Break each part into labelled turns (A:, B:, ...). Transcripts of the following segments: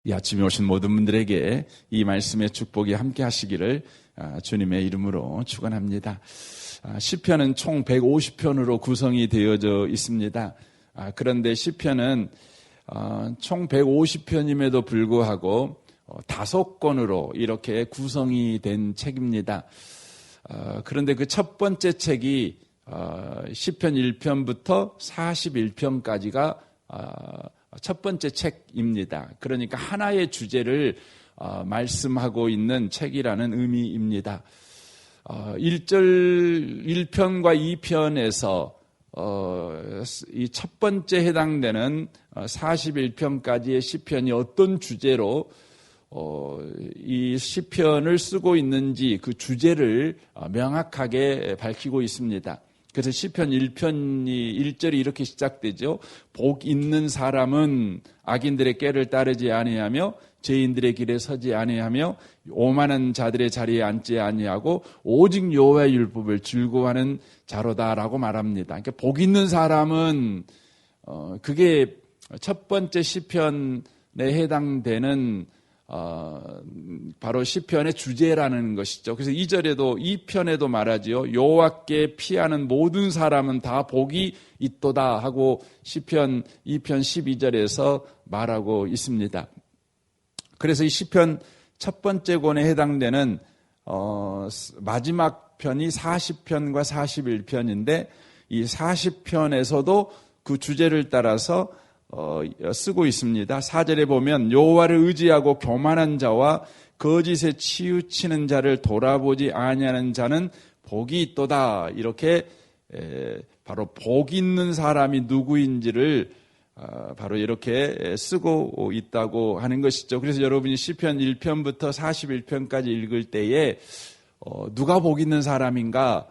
A: 이 아침에 오신 모든 분들에게 이 말씀의 축복이 함께 하시기를 주님의 이름으로 축원합니다. 시편은 총 150편으로 구성이 되어져 있습니다. 그런데 시편은 총 150편임에도 불구하고 5권으로 이렇게 구성이 된 책입니다. 그런데 그 첫 번째 책이 시편 1편부터 41편까지가 첫 번째 책입니다. 그러니까 하나의 주제를 말씀하고 있는 책이라는 의미입니다. 1편과 2편에서 이 첫 번째 해당되는 41편까지의 시편이 어떤 주제로 이 시편을 쓰고 있는지 그 주제를 명확하게 밝히고 있습니다. 그래서 시편 1편이 1절이 이렇게 시작되죠. 복 있는 사람은 악인들의 꾀를 따르지 아니하며 죄인들의 길에 서지 아니하며 오만한 자들의 자리에 앉지 아니하고 오직 여호와의 율법을 즐거워하는 자로다라고 말합니다. 그러니까 복 있는 사람은 그게 첫 번째 시편에 해당되는 바로 시편의 주제라는 것이죠. 그래서 2절에도 2편에도 말하지요. 여호와께 피하는 모든 사람은 다 복이 있도다 하고 시편 2편 12절에서 말하고 있습니다. 그래서 이 시편 첫 번째 권에 해당되는 마지막 편이 40편과 41편인데 이 40편에서도 그 주제를 따라서 쓰고 있습니다. 4절에 보면 여호와를 의지하고 교만한 자와 거짓에 치우치는 자를 돌아보지 아니하는 자는 복이 있도다. 이렇게 바로 복 있는 사람이 누구인지를 바로 이렇게 쓰고 있다고 하는 것이죠. 그래서 여러분이 시편 1편부터 41편까지 읽을 때에 누가 복 있는 사람인가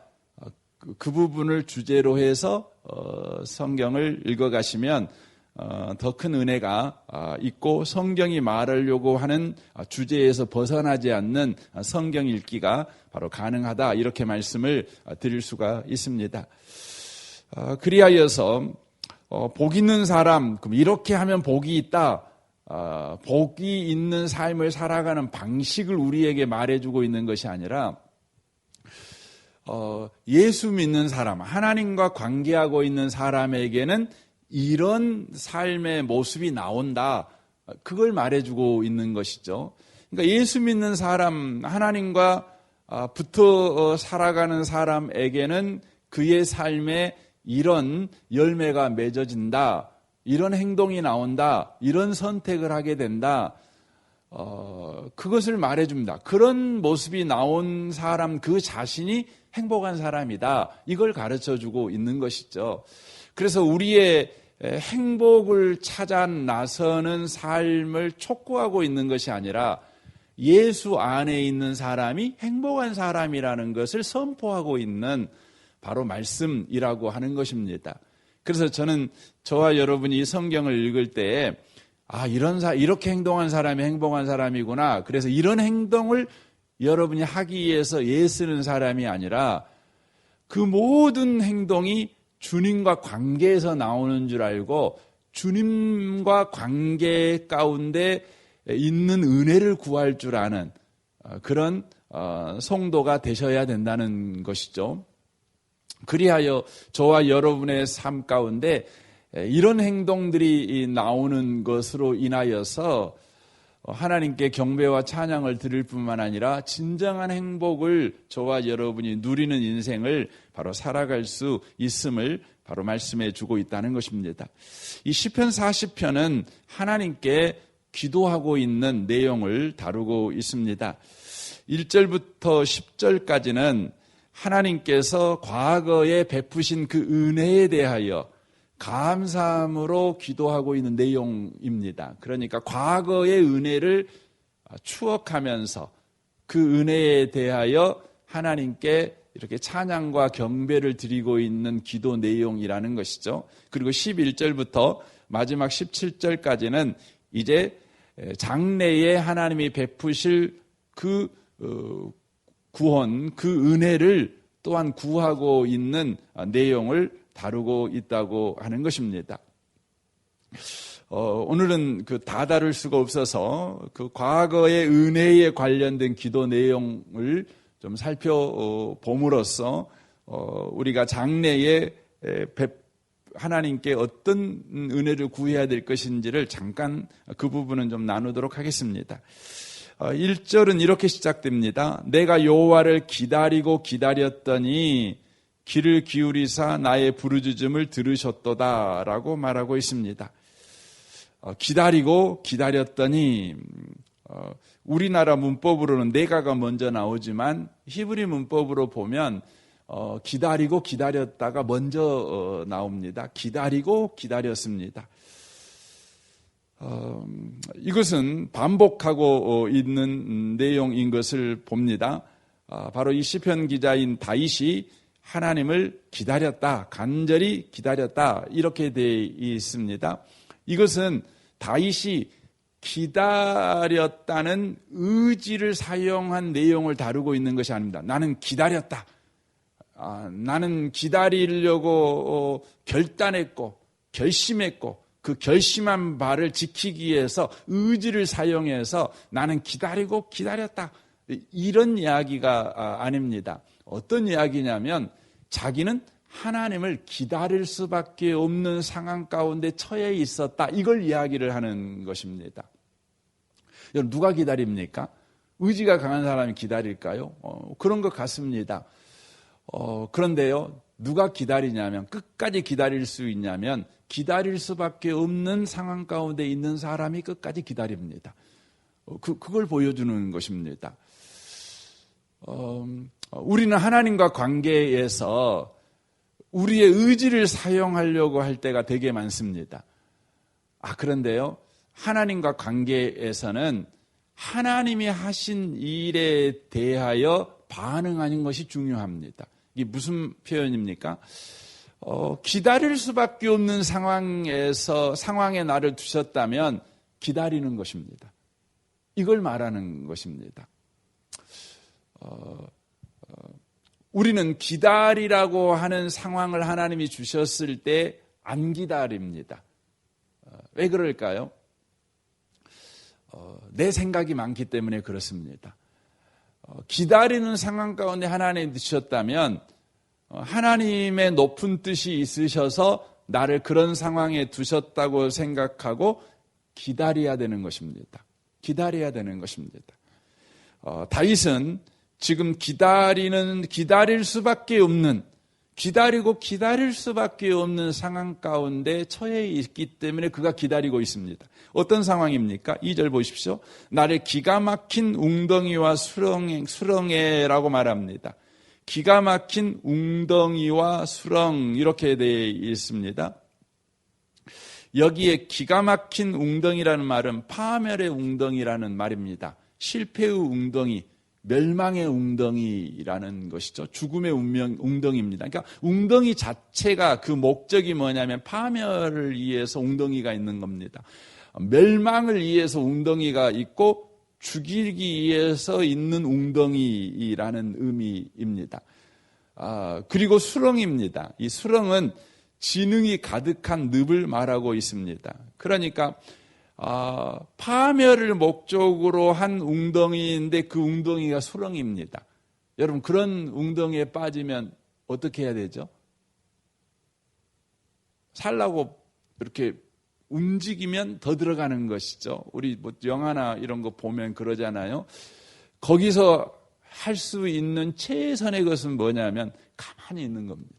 A: 그 부분을 주제로 해서 성경을 읽어가시면 더 큰 은혜가 있고 성경이 말하려고 하는 주제에서 벗어나지 않는 성경 읽기가 바로 가능하다 이렇게 말씀을 드릴 수가 있습니다. 그리하여서 복 있는 사람, 그럼 이렇게 하면 복이 있다. 복이 있는 삶을 살아가는 방식을 우리에게 말해주고 있는 것이 아니라 예수 믿는 사람, 하나님과 관계하고 있는 사람에게는 이런 삶의 모습이 나온다. 그걸 말해주고 있는 것이죠. 그러니까 예수 믿는 사람, 하나님과 붙어 살아가는 사람에게는 그의 삶에 이런 열매가 맺어진다. 이런 행동이 나온다. 이런 선택을 하게 된다. 그것을 말해줍니다. 그런 모습이 나온 사람 그 자신이 행복한 사람이다. 이걸 가르쳐주고 있는 것이죠. 그래서 우리의 행복을 찾아 나서는 삶을 촉구하고 있는 것이 아니라 예수 안에 있는 사람이 행복한 사람이라는 것을 선포하고 있는 바로 말씀이라고 하는 것입니다. 그래서 저는 저와 여러분이 이 성경을 읽을 때에 이렇게 행동한 사람이 행복한 사람이구나. 그래서 이런 행동을 여러분이 하기 위해서 애쓰는 사람이 아니라 그 모든 행동이 주님과 관계에서 나오는 줄 알고 주님과 관계 가운데 있는 은혜를 구할 줄 아는 그런 성도가 되셔야 된다는 것이죠. 그리하여 저와 여러분의 삶 가운데 이런 행동들이 나오는 것으로 인하여서 하나님께 경배와 찬양을 드릴 뿐만 아니라 진정한 행복을 저와 여러분이 누리는 인생을 바로 살아갈 수 있음을 바로 말씀해 주고 있다는 것입니다. 이 시편 40편은 하나님께 기도하고 있는 내용을 다루고 있습니다. 1절부터 10절까지는 하나님께서 과거에 베푸신 그 은혜에 대하여 감사함으로 기도하고 있는 내용입니다. 그러니까 과거의 은혜를 추억하면서 그 은혜에 대하여 하나님께 이렇게 찬양과 경배를 드리고 있는 기도 내용이라는 것이죠. 그리고 11절부터 마지막 17절까지는 이제 장래에 하나님이 베푸실 그 구원, 그 은혜를 또한 구하고 있는 내용을 다루고 있다고 하는 것입니다. 오늘은 다 다룰 수가 없어서 그 과거의 은혜에 관련된 기도 내용을 좀 살펴봄으로써 우리가 장래에 하나님께 어떤 은혜를 구해야 될 것인지를 잠깐 그 부분은 좀 나누도록 하겠습니다. 1절은 이렇게 시작됩니다. 내가 여호와를 기다리고 기다렸더니 귀를 기울이사 나의 부르짖음을 들으셨도다 라고 말하고 있습니다. 기다리고 기다렸더니 우리나라 문법으로는 내가가 먼저 나오지만 히브리 문법으로 보면 기다리고 기다렸다가 먼저 나옵니다. 기다리고 기다렸습니다. 이것은 반복하고 있는 내용인 것을 봅니다. 바로 이 시편 기자인 다윗이 하나님을 기다렸다, 간절히 기다렸다 이렇게 되어 있습니다. 이것은 다윗이 기다렸다는 의지를 사용한 내용을 다루고 있는 것이 아닙니다. 나는 기다렸다. 나는 기다리려고 결단했고 결심했고 그 결심한 바를 지키기 위해서 의지를 사용해서 나는 기다리고 기다렸다. 이런 이야기가 아닙니다. 어떤 이야기냐면 자기는 하나님을 기다릴 수밖에 없는 상황 가운데 처해 있었다. 이걸 이야기를 하는 것입니다. 여러분 누가 기다립니까? 의지가 강한 사람이 기다릴까요? 그런 것 같습니다. 그런데요, 누가 기다리냐면 끝까지 기다릴 수 있냐면 기다릴 수밖에 없는 상황 가운데 있는 사람이 끝까지 기다립니다. 그걸 보여주는 것입니다. 우리는 하나님과 관계에서 우리의 의지를 사용하려고 할 때가 되게 많습니다. 그런데요, 하나님과 관계에서는 하나님이 하신 일에 대하여 반응하는 것이 중요합니다. 이게 무슨 표현입니까? 기다릴 수밖에 없는 상황에 나를 두셨다면 기다리는 것입니다. 이걸 말하는 것입니다. 우리는 기다리라고 하는 상황을 하나님이 주셨을 때 안 기다립니다. 왜 그럴까요? 내 생각이 많기 때문에 그렇습니다. 기다리는 상황 가운데 하나님이 두셨다면 하나님의 높은 뜻이 있으셔서 나를 그런 상황에 두셨다고 생각하고 기다려야 되는 것입니다. 기다려야 되는 것입니다. 다윗은 지금 기다릴 수밖에 없는, 기다리고 기다릴 수밖에 없는 상황 가운데 처해 있기 때문에 그가 기다리고 있습니다. 어떤 상황입니까? 2절 보십시오. 나를 기가 막힌 웅덩이와 수렁에라고 말합니다. 기가 막힌 웅덩이와 수렁 이렇게 되어 있습니다. 여기에 기가 막힌 웅덩이라는 말은 파멸의 웅덩이라는 말입니다. 실패의 웅덩이, 멸망의 웅덩이라는 것이죠. 죽음의 웅덩이입니다. 그러니까 웅덩이 자체가 그 목적이 뭐냐면 파멸을 위해서 웅덩이가 있는 겁니다. 멸망을 위해서 웅덩이가 있고 죽이기 위해서 있는 웅덩이라는 의미입니다. 그리고 수렁입니다. 이 수렁은 지능이 가득한 늪을 말하고 있습니다. 그러니까 파멸을 목적으로 한 웅덩이인데 그 웅덩이가 수렁입니다. 여러분 그런 웅덩이에 빠지면 어떻게 해야 되죠? 살라고 이렇게 움직이면 더 들어가는 것이죠. 우리 영화나 이런 거 보면 그러잖아요. 거기서 할 수 있는 최선의 것은 뭐냐면 가만히 있는 겁니다.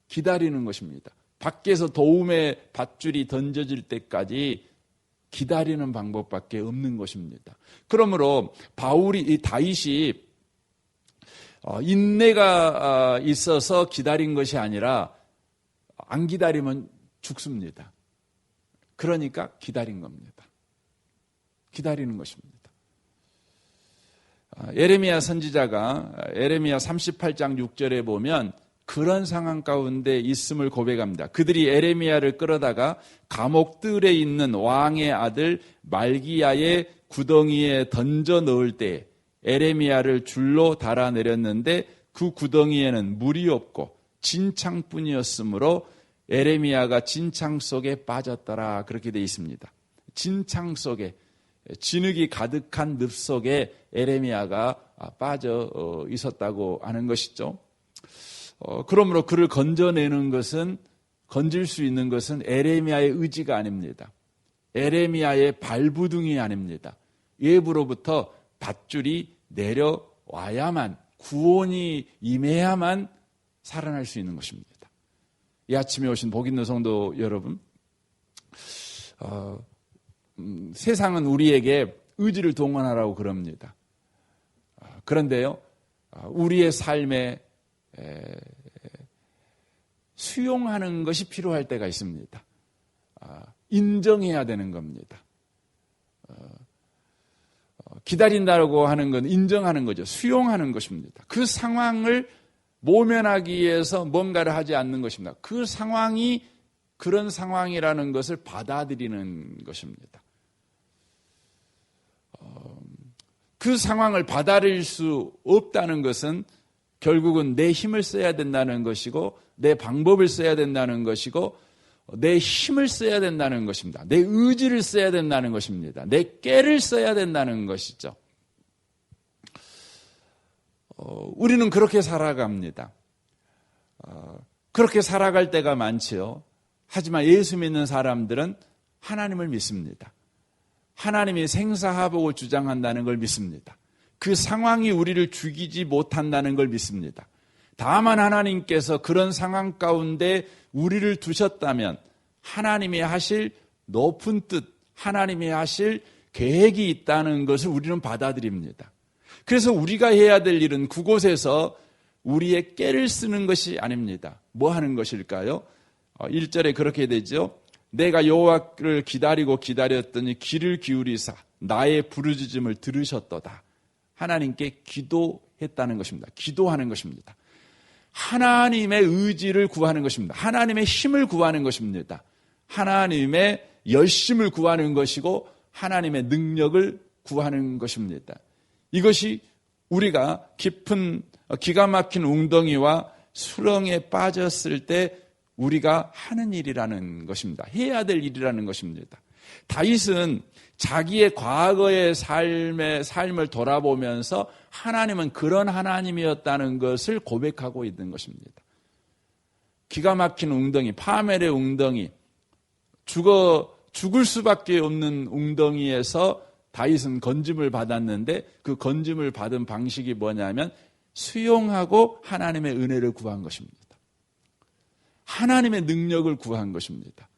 A: 기다리는 것입니다. 밖에서 도움의 밧줄이 던져질 때까지 기다리는 방법밖에 없는 것입니다. 그러므로 다윗이 인내가 있어서 기다린 것이 아니라 안 기다리면 죽습니다. 그러니까 기다린 겁니다. 기다리는 것입니다. 예레미야 선지자가 예레미야 38장 6절에 보면 그런 상황 가운데 있음을 고백합니다. 그들이 예레미야를 끌어다가 감옥들에 있는 왕의 아들 말기야의 구덩이에 던져 넣을 때 예레미야를 줄로 달아내렸는데 그 구덩이에는 물이 없고 진창뿐이었으므로 에레미야가 진창 속에 빠졌더라 그렇게 되어 있습니다. 진창 속에, 진흙이 가득한 늪 속에 에레미야가 빠져 있었다고 하는 것이죠. 그러므로 그를 건질 수 있는 것은 에레미야의 의지가 아닙니다. 에레미야의 발부둥이 아닙니다. 외부로부터 밧줄이 내려와야만, 구원이 임해야만 살아날 수 있는 것입니다. 이 아침에 오신 복 있는 성도 여러분, 세상은 우리에게 의지를 동원하라고 그럽니다. 그런데요, 우리의 삶에 수용하는 것이 필요할 때가 있습니다. 인정해야 되는 겁니다. 기다린다고 하는 건 인정하는 거죠. 수용하는 것입니다. 그 상황을 모면하기 위해서 뭔가를 하지 않는 것입니다. 그 상황이 그런 상황이라는 것을 받아들이는 것입니다. 그 상황을 받아들일 수 없다는 것은 결국은 내 힘을 써야 된다는 것이고, 내 방법을 써야 된다는 것이고, 내 힘을 써야 된다는 것입니다. 내 의지를 써야 된다는 것입니다. 내 깨를 써야 된다는 것이죠. 우리는 그렇게 살아갑니다. 그렇게 살아갈 때가 많지요. 하지만 예수 믿는 사람들은 하나님을 믿습니다. 하나님이 생사화복을 주장한다는 걸 믿습니다. 그 상황이 우리를 죽이지 못한다는 걸 믿습니다. 다만 하나님께서 그런 상황 가운데 우리를 두셨다면 하나님이 하실 높은 뜻, 하나님이 하실 계획이 있다는 것을 우리는 받아들입니다. 그래서 우리가 해야 될 일은 그곳에서 우리의 깨를 쓰는 것이 아닙니다. 뭐 하는 것일까요? 1절에 그렇게 되죠. 내가 여호와를 기다리고 기다렸더니 귀를 기울이사 나의 부르짖음을 들으셨도다. 하나님께 기도했다는 것입니다. 기도하는 것입니다. 하나님의 의지를 구하는 것입니다. 하나님의 힘을 구하는 것입니다. 하나님의 열심을 구하는 것이고 하나님의 능력을 구하는 것입니다. 이것이 우리가 깊은 기가 막힌 웅덩이와 수렁에 빠졌을 때 우리가 하는 일이라는 것입니다. 해야 될 일이라는 것입니다. 다윗은 자기의 과거의 삶을 돌아보면서 하나님은 그런 하나님이었다는 것을 고백하고 있는 것입니다. 기가 막힌 웅덩이, 파멜의 웅덩이, 죽을 수밖에 없는 웅덩이에서 다윗은 건짐을 받았는데 그 건짐을 받은 방식이 뭐냐면 수용하고 하나님의 은혜를 구한 것입니다. 하나님의 능력을 구한 것입니다.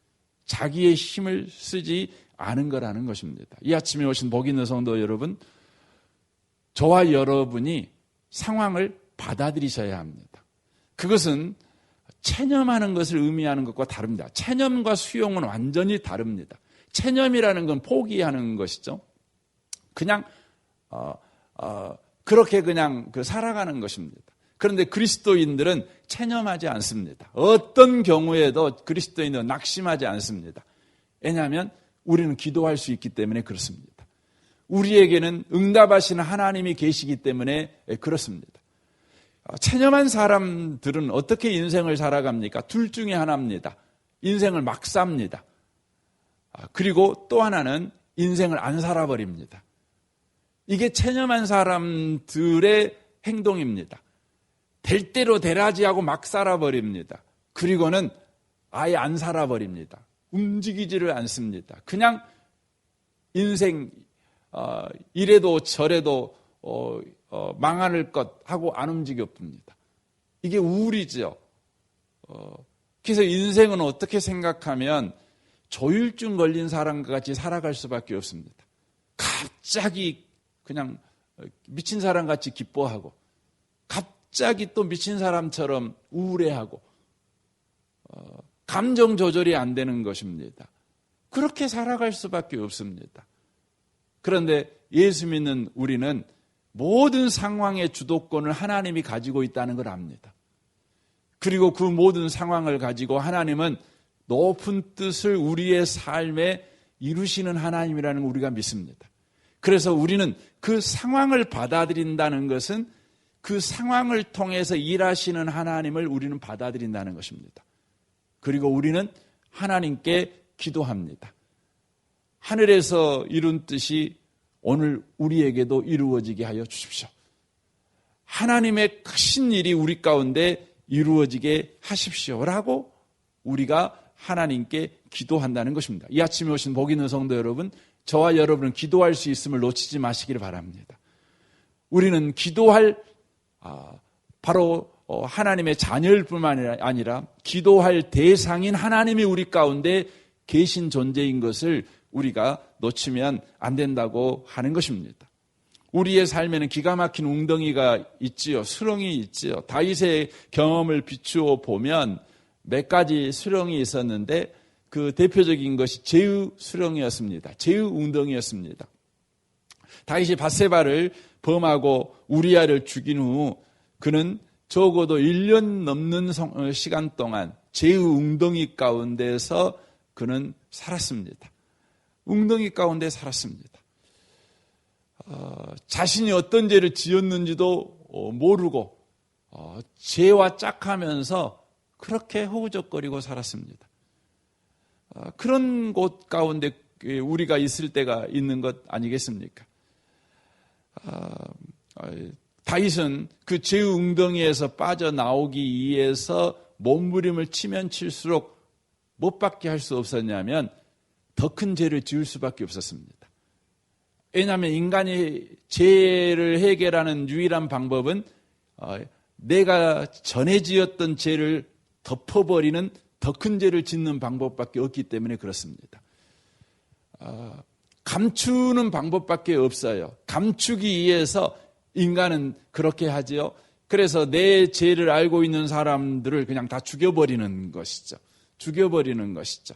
A: 자기의 힘을 쓰지 않은 거라는 것입니다. 이 아침에 오신 복 있는 성도 여러분, 저와 여러분이 상황을 받아들이셔야 합니다. 그것은 체념하는 것을 의미하는 것과 다릅니다. 체념과 수용은 완전히 다릅니다. 체념이라는 건 포기하는 것이죠. 그냥 그렇게 그냥 살아가는 것입니다. 그런데 그리스도인들은 체념하지 않습니다. 어떤 경우에도 그리스도인들은 낙심하지 않습니다. 왜냐하면 우리는 기도할 수 있기 때문에 그렇습니다. 우리에게는 응답하시는 하나님이 계시기 때문에 그렇습니다. 체념한 사람들은 어떻게 인생을 살아갑니까? 둘 중에 하나입니다. 인생을 막 삽니다. 그리고 또 하나는 인생을 안 살아버립니다. 이게 체념한 사람들의 행동입니다. 될 대로 되라지 하고 막 살아버립니다. 그리고는 아예 안 살아버립니다. 움직이지를 않습니다. 그냥 인생 이래도 저래도 망할 것 하고 안 움직여봅니다. 이게 우울이죠. 그래서 인생은 어떻게 생각하면 조울증 걸린 사람과 같이 살아갈 수밖에 없습니다. 갑자기 그냥 미친 사람같이 기뻐하고 갑자기 또 미친 사람처럼 우울해하고 감정 조절이 안 되는 것입니다. 그렇게 살아갈 수밖에 없습니다. 그런데 예수 믿는 우리는 모든 상황의 주도권을 하나님이 가지고 있다는 걸 압니다. 그리고 그 모든 상황을 가지고 하나님은 높은 뜻을 우리의 삶에 이루시는 하나님이라는 걸 우리가 믿습니다. 그래서 우리는 그 상황을 받아들인다는 것은 그 상황을 통해서 일하시는 하나님을 우리는 받아들인다는 것입니다. 그리고 우리는 하나님께 기도합니다. 하늘에서 이룬 뜻이 오늘 우리에게도 이루어지게 하여 주십시오. 하나님의 크신 일이 우리 가운데 이루어지게 하십시오라고 우리가 하나님께 기도한다는 것입니다. 이 아침에 오신 복 있는 성도 여러분, 저와 여러분은 기도할 수 있음을 놓치지 마시기를 바랍니다. 우리는 기도할 바로 하나님의 자녀일 뿐만 아니라 기도할 대상인 하나님이 우리 가운데 계신 존재인 것을 우리가 놓치면 안 된다고 하는 것입니다. 우리의 삶에는 기가 막힌 웅덩이가 있지요. 수렁이 있지요. 다윗의 경험을 비추어 보면 몇 가지 수렁이 있었는데 그 대표적인 것이 제의 수렁이었습니다. 제의 웅덩이였습니다. 다윗이 밧세바를 범하고 우리아를 죽인 후 그는 적어도 1년 넘는 시간 동안 제의 웅덩이 가운데서 그는 살았습니다. 웅덩이 가운데 살았습니다. 자신이 어떤 죄를 지었는지도 모르고 죄와 짝하면서 그렇게 허우적거리고 살았습니다. 그런 곳 가운데 우리가 있을 때가 있는 것 아니겠습니까? 다윗은 그 죄의 웅덩이에서 빠져나오기 위해서 몸부림을 치면 칠수록 못 받게 할 수 없었냐면 더 큰 죄를 지을 수밖에 없었습니다. 왜냐하면 인간이 죄를 해결하는 유일한 방법은 내가 전에 지었던 죄를 덮어버리는 더 큰 죄를 짓는 방법밖에 없기 때문에 그렇습니다. 감추는 방법밖에 없어요. 감추기 위해서 인간은 그렇게 하지요. 그래서 내 죄를 알고 있는 사람들을 그냥 다 죽여버리는 것이죠. 죽여버리는 것이죠.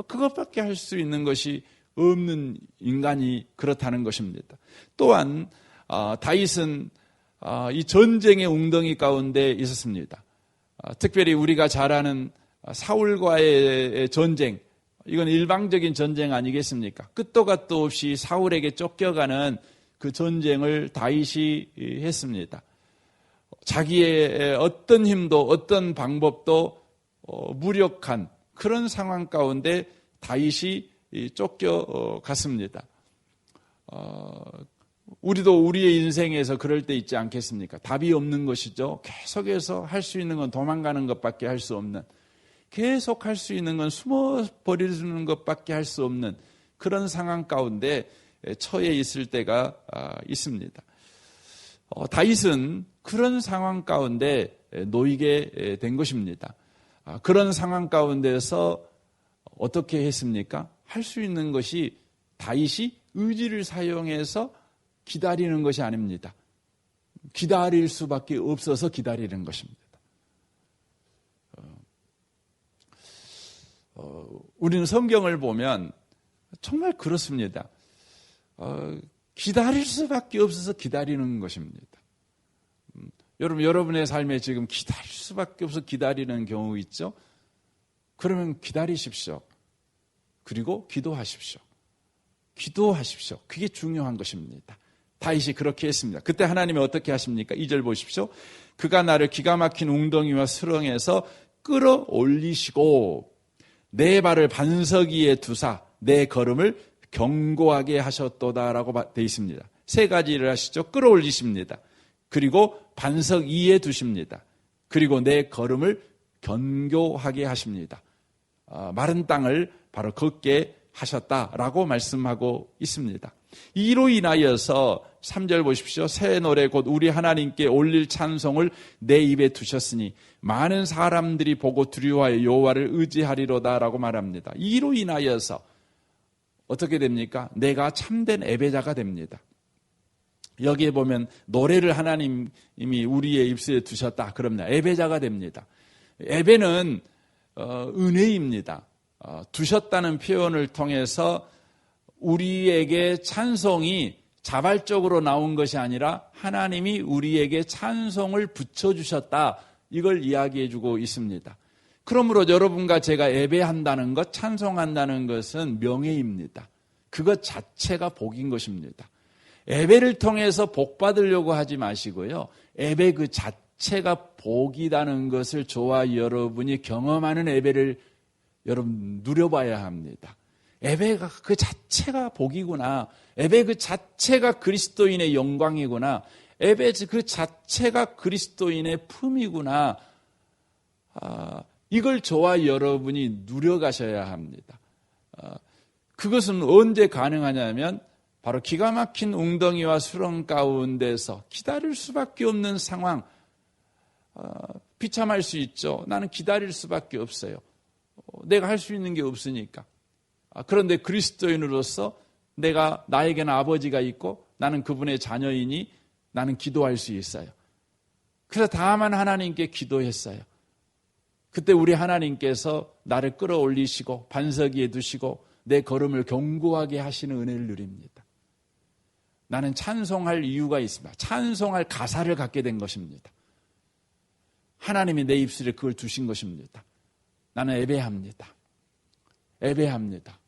A: 그것밖에 할 수 있는 것이 없는 인간이 그렇다는 것입니다. 또한 다윗은 이 전쟁의 웅덩이 가운데 있었습니다. 특별히 우리가 잘 아는 사울과의 전쟁, 이건 일방적인 전쟁 아니겠습니까? 끝도 갓도 없이 사울에게 쫓겨가는 그 전쟁을 다윗이 했습니다. 자기의 어떤 힘도 어떤 방법도 무력한 그런 상황 가운데 다윗이 쫓겨갔습니다. 우리도 우리의 인생에서 그럴 때 있지 않겠습니까? 답이 없는 것이죠. 계속해서 할 수 있는 건 도망가는 것밖에 할 수 없는, 계속 할 수 있는 건 숨어버리는 것밖에 할 수 없는 그런 상황 가운데 처해 있을 때가 있습니다. 다윗은 그런 상황 가운데 놓이게 된 것입니다. 그런 상황 가운데서 어떻게 했습니까? 할 수 있는 것이 다윗이 의지를 사용해서 기다리는 것이 아닙니다. 기다릴 수밖에 없어서 기다리는 것입니다. 우리는 성경을 보면 정말 그렇습니다. 기다릴 수밖에 없어서 기다리는 것입니다. 여러분의 삶에 지금 기다릴 수밖에 없어서 기다리는 경우 있죠? 그러면 기다리십시오. 그리고 기도하십시오. 기도하십시오. 그게 중요한 것입니다. 다윗이 그렇게 했습니다. 그때 하나님이 어떻게 하십니까? 2절 보십시오. 그가 나를 기가 막힌 웅덩이와 수렁에서 끌어올리시고 내 발을 반석 위에 두사 내 걸음을 견고하게 하셨도다라고 되어 있습니다. 세 가지를 하시죠. 끌어올리십니다. 그리고 반석 위에 두십니다. 그리고 내 걸음을 견고하게 하십니다. 마른 땅을 바로 걷게 하셨다라고 말씀하고 있습니다. 이로 인하여서 3절 보십시오. 새 노래 곧 우리 하나님께 올릴 찬송을 내 입에 두셨으니 많은 사람들이 보고 두려워하여 여호와를 의지하리로다라고 말합니다. 이로 인하여서 어떻게 됩니까? 내가 참된 예배자가 됩니다. 여기에 보면 노래를 하나님이 우리의 입술에 두셨다. 그럽니다. 예배자가 됩니다. 예배는 은혜입니다. 두셨다는 표현을 통해서 우리에게 찬송이 자발적으로 나온 것이 아니라 하나님이 우리에게 찬송을 붙여주셨다. 이걸 이야기해주고 있습니다. 그러므로 여러분과 제가 예배한다는 것, 찬송한다는 것은 명예입니다. 그것 자체가 복인 것입니다. 예배를 통해서 복 받으려고 하지 마시고요. 예배 그 자체가 복이라는 것을 저와 여러분이 경험하는 예배를 여러분 누려봐야 합니다. 예배가 그 자체가 복이구나. 예배 그 자체가 그리스도인의 영광이구나. 예배 그 자체가 그리스도인의 품이구나. 이걸 저와 여러분이 누려가셔야 합니다. 그것은 언제 가능하냐면 바로 기가 막힌 웅덩이와 수렁 가운데서 기다릴 수밖에 없는 상황. 비참할 수 있죠. 나는 기다릴 수밖에 없어요. 내가 할 수 있는 게 없으니까. 그런데 그리스도인으로서 나에게는 아버지가 있고 나는 그분의 자녀이니 나는 기도할 수 있어요. 그래서 다만 하나님께 기도했어요. 그때 우리 하나님께서 나를 끌어올리시고 반석 위에 두시고 내 걸음을 견고하게 하시는 은혜를 누립니다. 나는 찬송할 이유가 있습니다. 찬송할 가사를 갖게 된 것입니다. 하나님이 내 입술에 그걸 두신 것입니다. 나는 예배합니다. 예배합니다.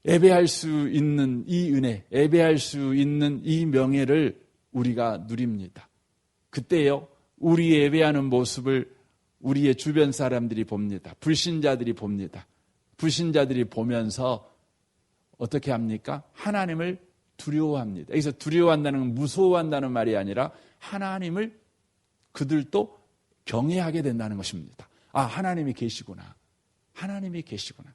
A: 예배할 수 있는 이 은혜, 예배할 수 있는 이 명예를 우리가 누립니다. 그때요, 우리 예배하는 모습을 우리의 주변 사람들이 봅니다. 불신자들이 봅니다. 불신자들이 보면서 어떻게 합니까? 하나님을 두려워합니다. 여기서 두려워한다는 건 무서워한다는 말이 아니라 하나님을 그들도 경외하게 된다는 것입니다. 하나님이 계시구나. 하나님이 계시구나.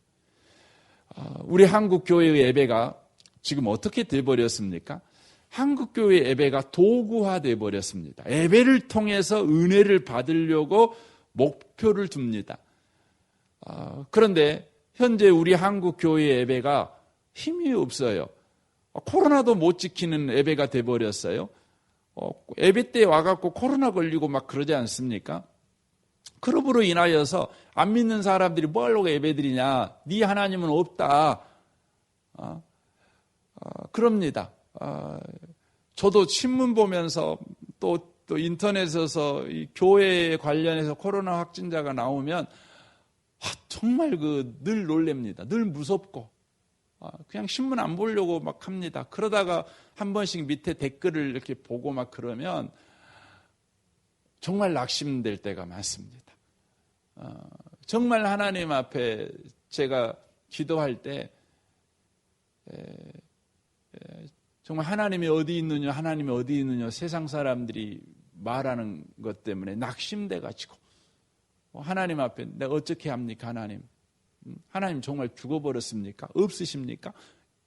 A: 우리 한국교회의 예배가 지금 어떻게 돼버렸습니까? 한국교회 예배가 도구화돼 버렸습니다. 예배를 통해서 은혜를 받으려고 목표를 둡니다. 그런데 현재 우리 한국교회 예배가 힘이 없어요. 코로나도 못 지키는 예배가 돼버렸어요. 예배 때 와갖고 코로나 걸리고 막 그러지 않습니까? 그럼으로 인하여서 안 믿는 사람들이 뭐하려고 예배드리냐. 네 하나님은 없다. 그럽니다. 저도 신문 보면서 또 인터넷에서 이 교회에 관련해서 코로나 확진자가 나오면 정말 늘 놀랍니다. 늘 무섭고 그냥 신문 안 보려고 막 합니다. 그러다가 한 번씩 밑에 댓글을 이렇게 보고 막 그러면 정말 낙심될 때가 많습니다. 정말 하나님 앞에 제가 기도할 때 정말 하나님이 어디 있느냐, 하나님이 어디 있느냐 세상 사람들이 말하는 것 때문에 낙심돼가지고 하나님 앞에 내가 어떻게 합니까, 하나님? 하나님 정말 죽어버렸습니까? 없으십니까?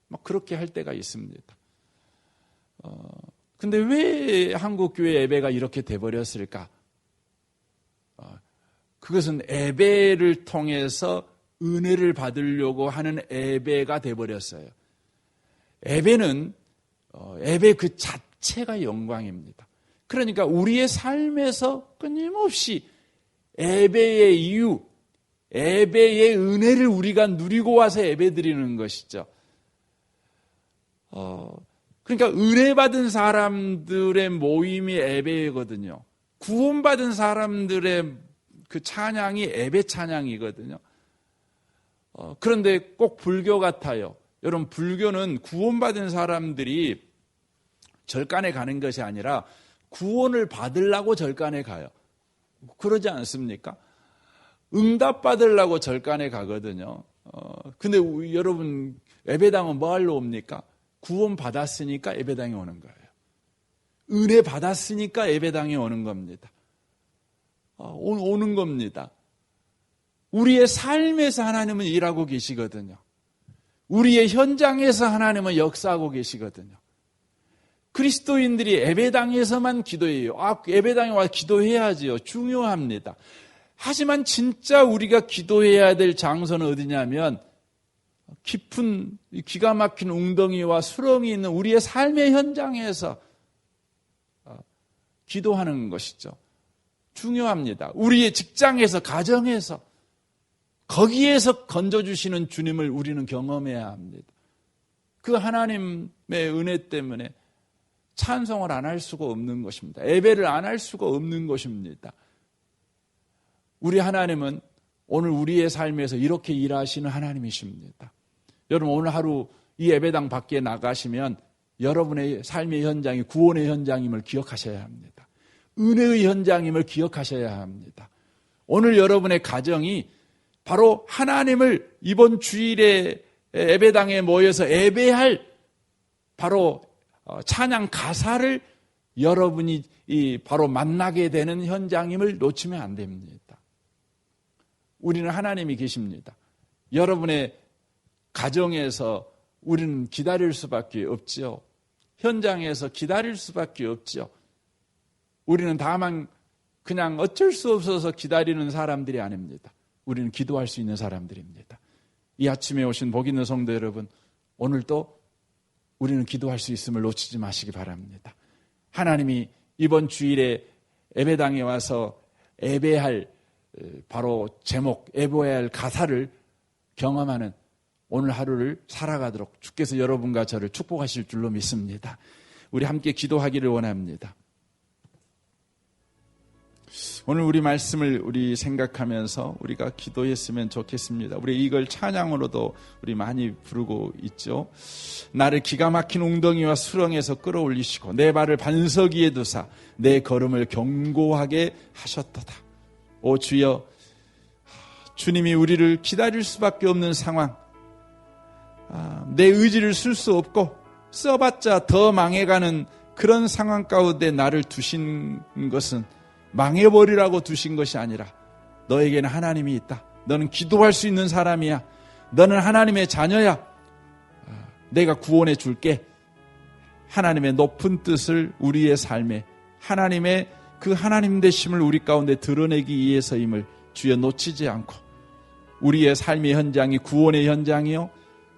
A: 막 그렇게 할 때가 있습니다. 근데 왜 한국교회 예배가 이렇게 돼버렸을까? 그것은 예배를 통해서 은혜를 받으려고 하는 예배가 돼버렸어요. 예배는 예배 그 자체가 영광입니다. 그러니까 우리의 삶에서 끊임없이 예배의 이유, 예배의 은혜를 우리가 누리고 와서 예배드리는 것이죠. 그러니까 은혜 받은 사람들의 모임이 예배거든요. 구원받은 사람들의 그 찬양이 예배 찬양이거든요. 그런데 꼭 불교 같아요. 여러분, 불교는 구원받은 사람들이 절간에 가는 것이 아니라 구원을 받으려고 절간에 가요. 그러지 않습니까? 응답받으려고 절간에 가거든요. 근데 여러분, 예배당은 뭐 하러 옵니까? 구원 받았으니까 예배당에 오는 거예요. 은혜 받았으니까 예배당에 오는 겁니다. 오는 겁니다. 우리의 삶에서 하나님은 일하고 계시거든요. 우리의 현장에서 하나님은 역사하고 계시거든요. 그리스도인들이 예배당에서만 기도해요. 예배당에 와서 기도해야지요. 중요합니다. 하지만 진짜 우리가 기도해야 될 장소는 어디냐면 깊은 기가 막힌 웅덩이와 수렁이 있는 우리의 삶의 현장에서 기도하는 것이죠. 중요합니다. 우리의 직장에서, 가정에서, 거기에서 건져주시는 주님을 우리는 경험해야 합니다. 그 하나님의 은혜 때문에 찬송을 안 할 수가 없는 것입니다. 예배를 안 할 수가 없는 것입니다. 우리 하나님은 오늘 우리의 삶에서 이렇게 일하시는 하나님이십니다. 여러분, 오늘 하루 이 예배당 밖에 나가시면 여러분의 삶의 현장이 구원의 현장임을 기억하셔야 합니다. 은혜의 현장임을 기억하셔야 합니다. 오늘 여러분의 가정이 바로 하나님을 이번 주일에 예배당에 모여서 예배할 바로 찬양 가사를 여러분이 바로 만나게 되는 현장임을 놓치면 안 됩니다. 우리는 하나님이 계십니다. 여러분의 가정에서 우리는 기다릴 수밖에 없죠. 현장에서 기다릴 수밖에 없죠. 우리는 다만 그냥 어쩔 수 없어서 기다리는 사람들이 아닙니다. 우리는 기도할 수 있는 사람들입니다. 이 아침에 오신 복 있는 성도 여러분, 오늘도 우리는 기도할 수 있음을 놓치지 마시기 바랍니다. 하나님이 이번 주일에 예배당에 와서 예배할 바로 제목, 예배할 가사를 경험하는 오늘 하루를 살아가도록 주께서 여러분과 저를 축복하실 줄로 믿습니다. 우리 함께 기도하기를 원합니다. 오늘 우리 말씀을 우리 생각하면서 우리가 기도했으면 좋겠습니다. 우리 이걸 찬양으로도 우리 많이 부르고 있죠. 나를 기가 막힌 웅덩이와 수렁에서 끌어올리시고 내 발을 반석 위에 두사 내 걸음을 견고하게 하셨도다. 오 주여, 주님이 우리를 기다릴 수밖에 없는 상황, 내 의지를 쓸 수 없고 써봤자 더 망해가는 그런 상황 가운데 나를 두신 것은 망해버리라고 두신 것이 아니라 너에게는 하나님이 있다. 너는 기도할 수 있는 사람이야. 너는 하나님의 자녀야. 내가 구원해 줄게. 하나님의 높은 뜻을 우리의 삶에, 하나님의 그 하나님 되심을 우리 가운데 드러내기 위해서임을 주여 놓치지 않고, 우리의 삶의 현장이 구원의 현장이요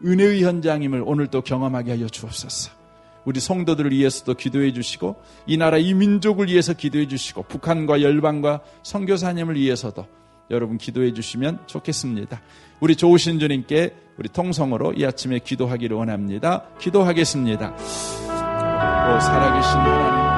A: 은혜의 현장임을 오늘도 경험하게 하여 주옵소서. 우리 성도들을 위해서도 기도해 주시고, 이 나라 이 민족을 위해서 기도해 주시고, 북한과 열방과 선교사님을 위해서도 여러분 기도해 주시면 좋겠습니다. 우리 좋으신 주님께 우리 통성으로 이 아침에 기도하기를 원합니다. 기도하겠습니다. 오 살아계신 하나님,